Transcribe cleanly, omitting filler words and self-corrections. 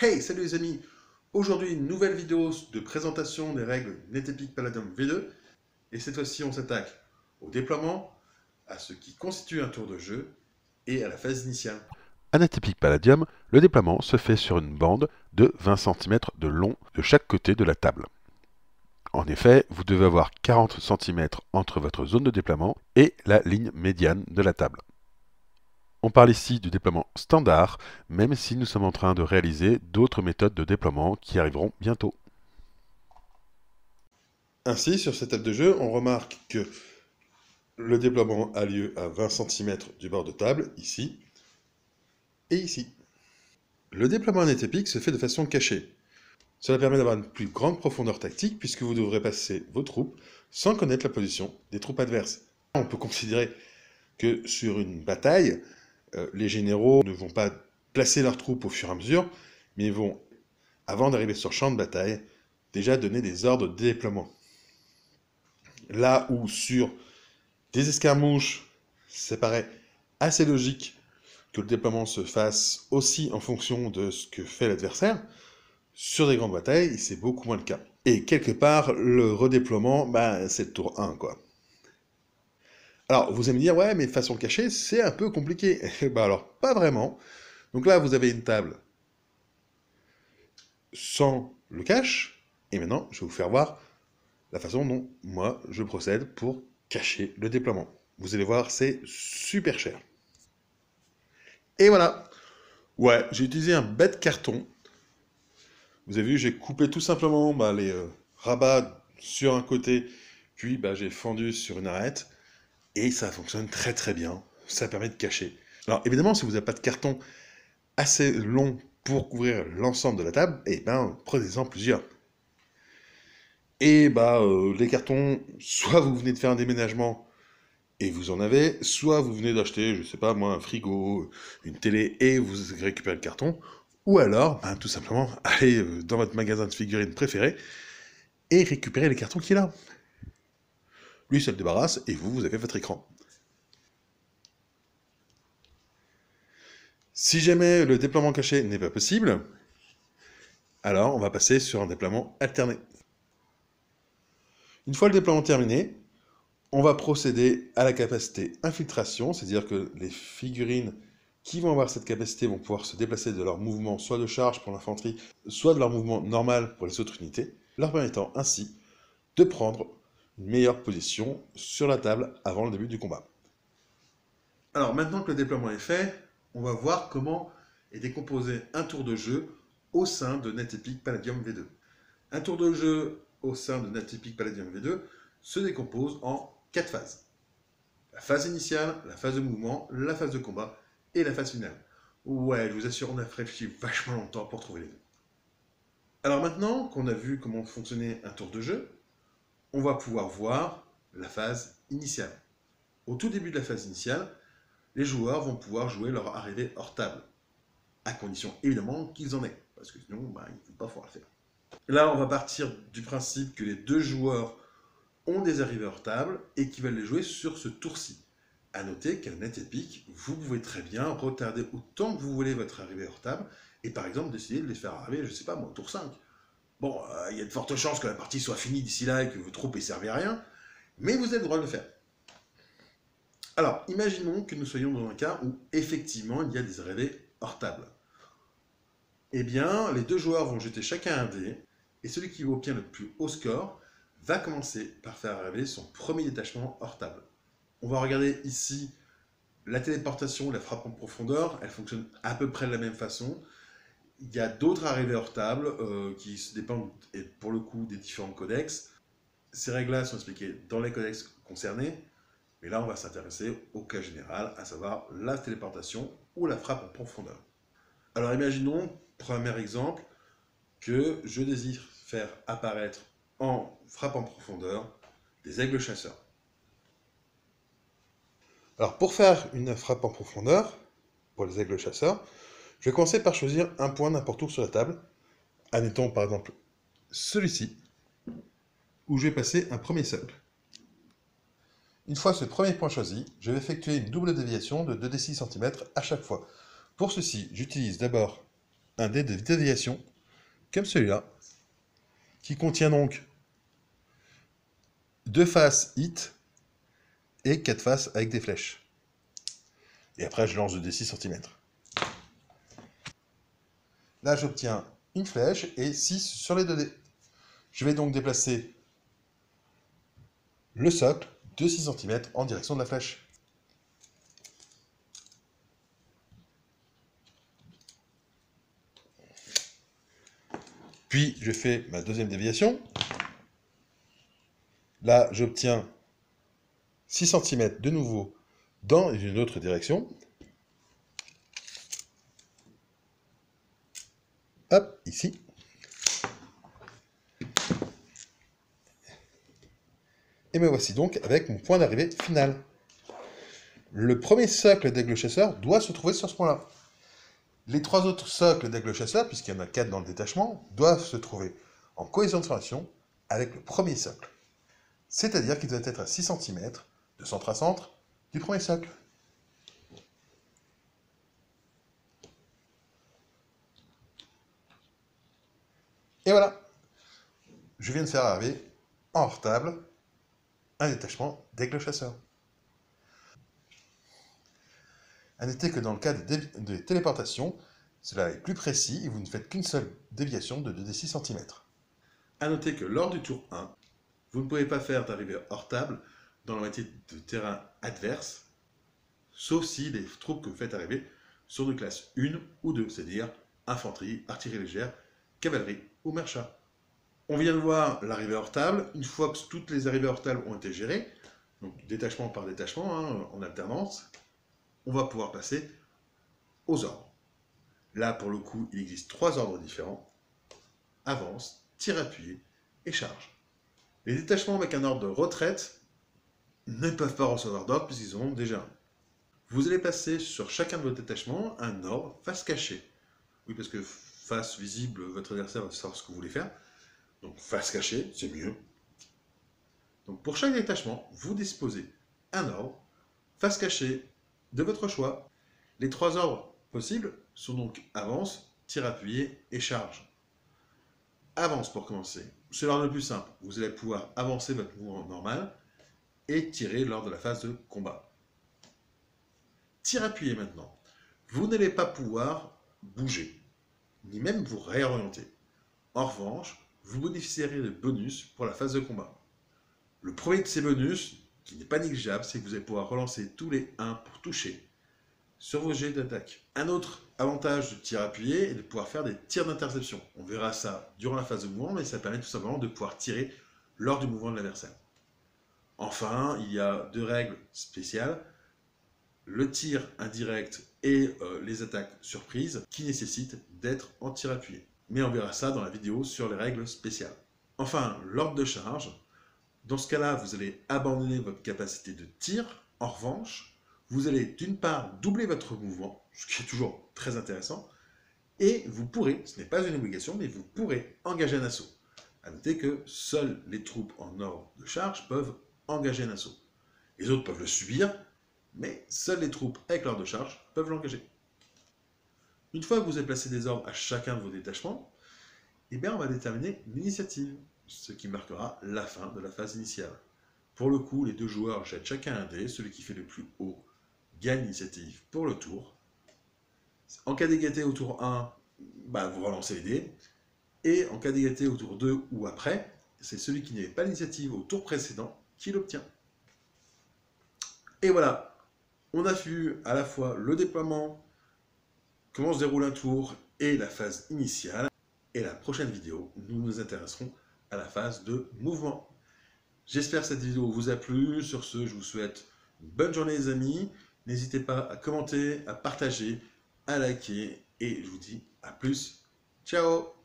Hey, salut les amis! Aujourd'hui, une nouvelle vidéo de présentation des règles NetEpic Palladium V2. Et cette fois-ci, on s'attaque au déploiement, à ce qui constitue un tour de jeu et à la phase initiale. À NetEpic Palladium, le déploiement se fait sur une bande de 20 cm de long de chaque côté de la table. En effet, vous devez avoir 40 cm entre votre zone de déploiement et la ligne médiane de la table. On parle ici du déploiement standard, même si nous sommes en train de réaliser d'autres méthodes de déploiement qui arriveront bientôt. Ainsi, sur cette table de jeu, on remarque que le déploiement a lieu à 20 cm du bord de table, ici et ici. Le déploiement NetEpic se fait de façon cachée. Cela permet d'avoir une plus grande profondeur tactique puisque vous devrez passer vos troupes sans connaître la position des troupes adverses. On peut considérer que sur une bataille, les généraux ne vont pas placer leurs troupes au fur et à mesure, mais ils vont, avant d'arriver sur le champ de bataille, déjà donner des ordres de déploiement. Là où sur des escarmouches, ça paraît assez logique que le déploiement se fasse aussi en fonction de ce que fait l'adversaire, sur des grandes batailles, c'est beaucoup moins le cas. Et quelque part, le redéploiement, c'est le tour 1, quoi. Alors, vous allez me dire, ouais, mais façon cachée, c'est un peu compliqué. Alors, pas vraiment. Donc là, vous avez une table sans le cache, et maintenant, je vais vous faire voir la façon dont moi, je procède pour cacher le déploiement. Vous allez voir, c'est super cher. Et voilà. Ouais, j'ai utilisé un bête carton. Vous avez vu, j'ai coupé tout simplement les rabats sur un côté, puis j'ai fendu sur une arête, et ça fonctionne très très bien. Ça permet de cacher. Alors évidemment, si vous n'avez pas de carton assez long pour couvrir l'ensemble de la table, prenez-en plusieurs. Et les cartons, soit vous venez de faire un déménagement et vous en avez, soit vous venez d'acheter, je sais pas moi, un frigo, une télé et vous récupérez le carton, ou alors, tout simplement, allez dans votre magasin de figurines préféré et récupérez les cartons qu'il a. Lui, ça le débarrasse et vous avez votre écran. Si jamais le déploiement caché n'est pas possible, alors on va passer sur un déploiement alterné. Une fois le déploiement terminé, on va procéder à la capacité infiltration, c'est-à-dire que les figurines qui vont avoir cette capacité vont pouvoir se déplacer de leur mouvement soit de charge pour l'infanterie, soit de leur mouvement normal pour les autres unités, leur permettant ainsi de prendre une meilleure position sur la table avant le début du combat. Alors maintenant que le déploiement est fait, on va voir comment est décomposé un tour de jeu au sein de NetEpic Palladium V2. Un tour de jeu au sein de NetEpic Palladium V2 se décompose en 4 phases. La phase initiale, la phase de mouvement, la phase de combat et la phase finale. Ouais, je vous assure, on a réfléchi vachement longtemps pour trouver les deux. Alors maintenant qu'on a vu comment fonctionnait un tour de jeu, on va pouvoir voir la phase initiale. Au tout début de la phase initiale, les joueurs vont pouvoir jouer leur arrivée hors table, à condition évidemment qu'ils en aient, parce que sinon, ils ne vont pas pouvoir le faire. Là, on va partir du principe que les deux joueurs ont des arrivées hors table et qui veulent les jouer sur ce tour-ci. A noter qu'à NetEpic, vous pouvez très bien retarder autant que vous voulez votre arrivée hors table et par exemple décider de les faire arriver, je sais pas moi, au tour 5. Bon, il y a de fortes chances que la partie soit finie d'ici là et que vos troupes aient servi à rien, mais vous avez le droit de le faire. Alors, imaginons que nous soyons dans un cas où effectivement il y a des arrivées hors table. Eh bien, les deux joueurs vont jeter chacun un dé et celui qui obtient le plus haut score va commencer par faire arriver son premier détachement hors table. On va regarder ici la téléportation, la frappe en profondeur, elle fonctionne à peu près de la même façon. Il y a d'autres arrivées hors table qui dépendent pour le coup des différents codex. Ces règles-là sont expliquées dans les codex concernés, mais là on va s'intéresser au cas général, à savoir la téléportation ou la frappe en profondeur. Alors imaginons, premier exemple, que je désire faire apparaître en frappe en profondeur des aigles chasseurs. Alors pour faire une frappe en profondeur, pour les aigles chasseurs, je vais commencer par choisir un point n'importe où sur la table. Admettons par exemple celui-ci, où je vais passer un premier socle. Une fois ce premier point choisi, je vais effectuer une double déviation de 2d6 cm à chaque fois. Pour ceci, j'utilise d'abord un dé de déviation, comme celui-là, qui contient donc 2 faces hit et 4 faces avec des flèches. Et après, je lance le dé 6 cm. Là, j'obtiens une flèche et 6 sur les 2 dés. Je vais donc déplacer le socle de 6 cm en direction de la flèche. Puis, je fais ma deuxième déviation. Là, j'obtiens 6 cm de nouveau dans une autre direction. Hop, ici. Et me voici donc avec mon point d'arrivée final. Le premier socle d'aigle chasseur doit se trouver sur ce point-là. Les 3 autres socles d'aigle chasseur, puisqu'il y en a 4 dans le détachement, doivent se trouver en cohésion de formation avec le premier socle. C'est-à-dire qu'il doit être à 6 cm de centre à centre du premier socle. Et voilà, je viens de faire arriver en hors table un détachement d'aigle chasseur. À noter que dans le cas de téléportation, cela est plus précis et vous ne faites qu'une seule déviation de 2d6 cm. À noter que lors du tour 1, vous ne pouvez pas faire d'arrivée hors table dans la moitié de terrain adverse, sauf si les troupes que vous faites arriver sont de classe 1 ou 2, c'est-à-dire infanterie, artillerie légère, cavalerie ou marcha. On vient de voir l'arrivée hors table. Une fois que toutes les arrivées hors table ont été gérées, donc détachement par détachement, en alternance, on va pouvoir passer aux ordres. Là, pour le coup, il existe 3 ordres différents. Avance, tir appuyé et charge. Les détachements avec un ordre de retraite ne peuvent pas recevoir d'ordre puisqu'ils en ont déjà un. Vous allez passer sur chacun de vos détachements un ordre face cachée. Oui, parce que face visible, votre adversaire va savoir ce que vous voulez faire. Donc face cachée, c'est mieux. Donc pour chaque détachement, vous disposez un ordre, face cachée, de votre choix. Les 3 ordres possibles sont donc avance, tir appuyé et charge. Avance pour commencer. C'est l'ordre le plus simple. Vous allez pouvoir avancer votre mouvement normal et tirer lors de la phase de combat. Tir appuyé maintenant. Vous n'allez pas pouvoir bouger, ni même vous réorienter. En revanche, vous bénéficierez de bonus pour la phase de combat. Le premier de ces bonus, qui n'est pas négligeable, c'est que vous allez pouvoir relancer tous les 1 pour toucher sur vos jets d'attaque. Un autre avantage du tir appuyé est de pouvoir faire des tirs d'interception. On verra ça durant la phase de mouvement, mais ça permet tout simplement de pouvoir tirer lors du mouvement de l'adversaire. Enfin, il y a 2 règles spéciales. Le tir indirect et les attaques surprises qui nécessitent d'être en tir appuyé. Mais on verra ça dans la vidéo sur les règles spéciales. Enfin, l'ordre de charge. Dans ce cas-là, vous allez abandonner votre capacité de tir. En revanche, vous allez d'une part doubler votre mouvement, ce qui est toujours très intéressant, et vous pourrez, ce n'est pas une obligation, mais vous pourrez engager un assaut. A noter que seules les troupes en ordre de charge peuvent engager un assaut. Les autres peuvent le subir, mais seules les troupes avec l'ordre de charge peuvent l'engager. Une fois que vous avez placé des ordres à chacun de vos détachements, eh bien on va déterminer l'initiative, ce qui marquera la fin de la phase initiale. Pour le coup, les 2 joueurs jettent chacun un dé, celui qui fait le plus haut gagne l'initiative pour le tour. En cas d'égalité au tour 1, vous relancez les dés. Et en cas d'égalité au tour 2 ou après, c'est celui qui n'avait pas l'initiative au tour précédent qui l'obtient. Et voilà, on a vu à la fois le déploiement, comment se déroule un tour et la phase initiale. Et la prochaine vidéo, nous nous intéresserons à la phase de mouvement. J'espère que cette vidéo vous a plu. Sur ce, je vous souhaite une bonne journée les amis. N'hésitez pas à commenter, à partager, à liker. Et je vous dis à plus. Ciao!